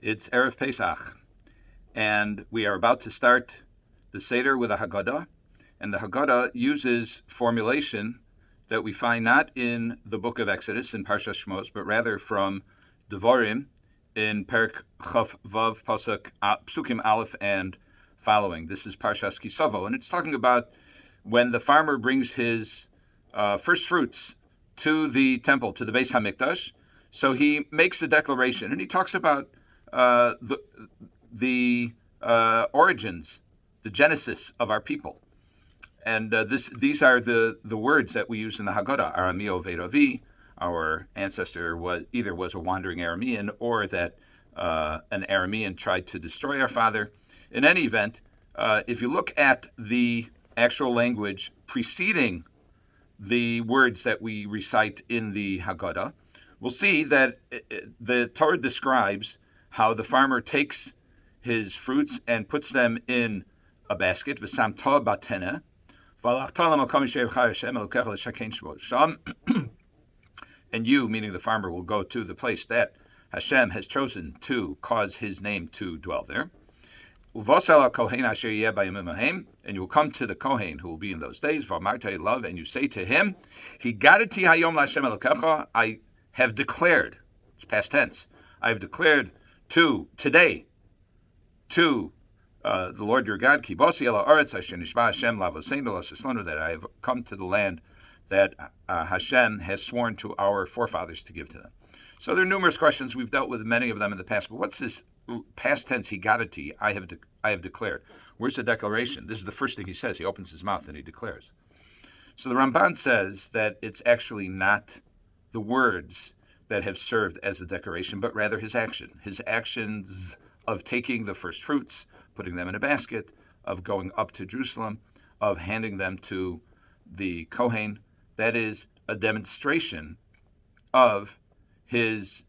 It's Erev Pesach, and we are about to start the Seder with a Haggadah, and the Haggadah uses formulation that we find not in the book of Exodus, in Parshat Shmos, but rather from Devarim, in Perek Chaf Vav Psukim Aleph and following. This is Parshas Kisavo, and it's talking about when the farmer brings his first fruits to the temple, to the Beis HaMikdash. So he makes the declaration, and he talks about the origins, the genesis of our people. And these are the words that we use in the Haggadah. Arameo Vedavi, our ancestor was a wandering Aramean, or that an Aramean tried to destroy our father. In any event, if you look at the actual language preceding the words that we recite in the Haggadah, we'll see that the Torah describes how the farmer takes his fruits and puts them in a basket, v'samta batena, and you, meaning the farmer, will go to the place that Hashem has chosen to cause his name to dwell there. And you will come to the Kohen who will be in those days, and you say to him, I have declared, it's past tense, I have declared today to the Lord your God, that I have come to the land that Hashem has sworn to our forefathers to give to them. So there are numerous questions. We've dealt with many of them in the past, but what's this past tense, higadati, I have declared? Where's the declaration? This is the first thing he says. He opens his mouth and he declares. So the Ramban says that it's actually not the words that have served as a declaration, but rather his action. His actions of taking the first fruits, putting them in a basket, of going up to Jerusalem, of handing them to the Kohen. That is a demonstration of his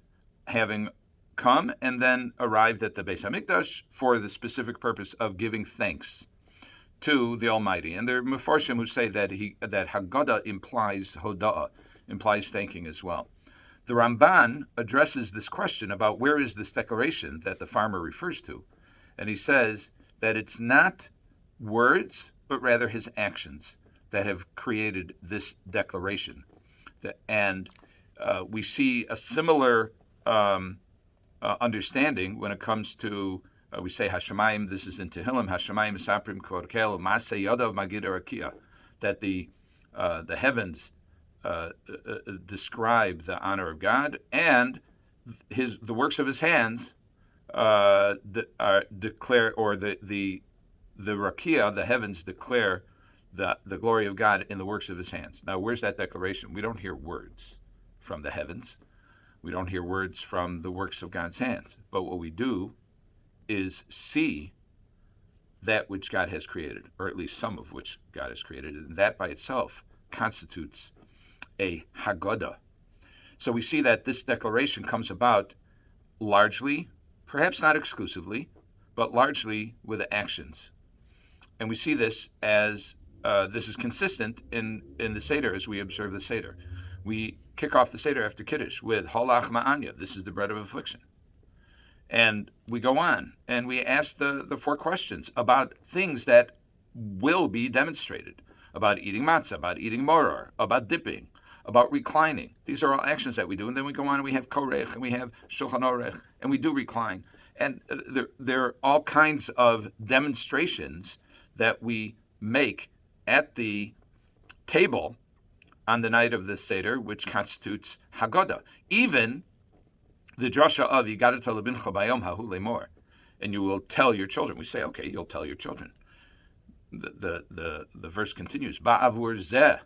having come and then arrived at the Beis HaMikdash for the specific purpose of giving thanks to the Almighty. And there are Mefarshim who say that Haggadah implies Hoda'ah, implies thanking as well. The Ramban addresses this question about where is this declaration that the farmer refers to. And he says that it's not words, but rather his actions that have created this declaration. And we see a similar understanding when it comes to, we say Hashemayim, this is in Tehillim, Hashemayim Saprim Korkel, Maseh Yodav Magid Arakia, that the heavens describe the honor of God, and the works of his hands declare, or the Rakia, the heavens declare the glory of God in the works of his hands. Now, where's that declaration? We don't hear words from the heavens. We don't hear words from the works of God's hands. But what we do is see that which God has created, or at least some of which God has created, and that by itself constitutes a Haggadah. So we see that this declaration comes about largely, perhaps not exclusively, but largely with actions. And we see this as this is consistent in the Seder as we observe the Seder. We kick off the Seder after Kiddush with Holach Ma'anya, this is the bread of affliction. And we go on and we ask the four questions about things that will be demonstrated, about eating matzah, about eating moror, about dipping, about reclining. These are all actions that we do. And then we go on and we have korech and we have shulchan orech, and we do recline. And there are all kinds of demonstrations that we make at the table on the night of the Seder, which constitutes Haggadah. Even the drasha of Yigadata lebincha bayom hahu lemor, and you will tell your children. We say, okay, you'll tell your children. The verse continues, Ba'avur zeh,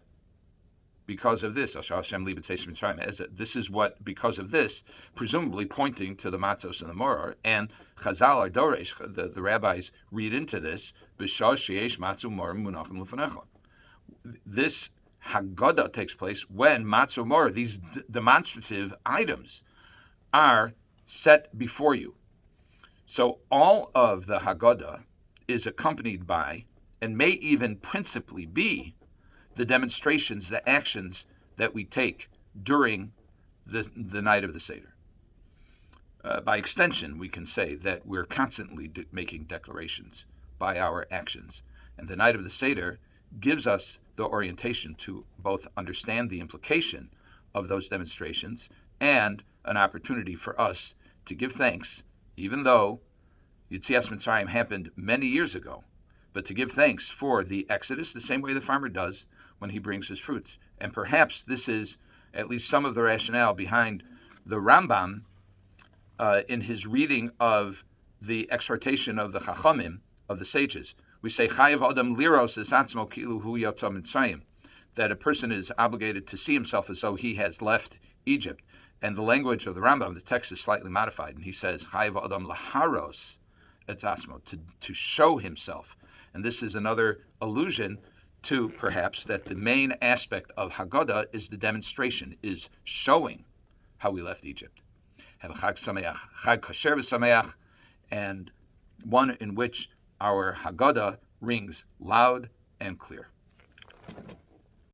because of this, this is what, because of this, presumably pointing to the matzos and the moror, and Chazal or Doresh, the rabbis read into this, this Haggadah takes place when matzah moror, these demonstrative items, are set before you. So all of the Haggadah is accompanied by, and may even principally be, the demonstrations, the actions that we take during the night of the Seder. By extension, we can say that we're constantly making declarations by our actions. And the night of the Seder gives us the orientation to both understand the implication of those demonstrations and an opportunity for us to give thanks, even though Yetzias Mitzrayim happened many years ago, but to give thanks for the Exodus the same way the farmer does when he brings his fruits. And perhaps this is at least some of the rationale behind the Ramban in his reading of the exhortation of the Chachamim, of the sages. We say, Chayav Adam Liros es atzmo kilu hu yotza Mitzrayim, that a person is obligated to see himself as though he has left Egypt. And the language of the Rambam, the text is slightly modified, and he says, Chayav Adam laharos et atzmo, to show himself. And this is another allusion to, perhaps, that the main aspect of Haggadah is the demonstration, is showing how we left Egypt. Have a Chag Sameach, Chag Kasher v'Sameach, and one in which our Haggadah rings loud and clear.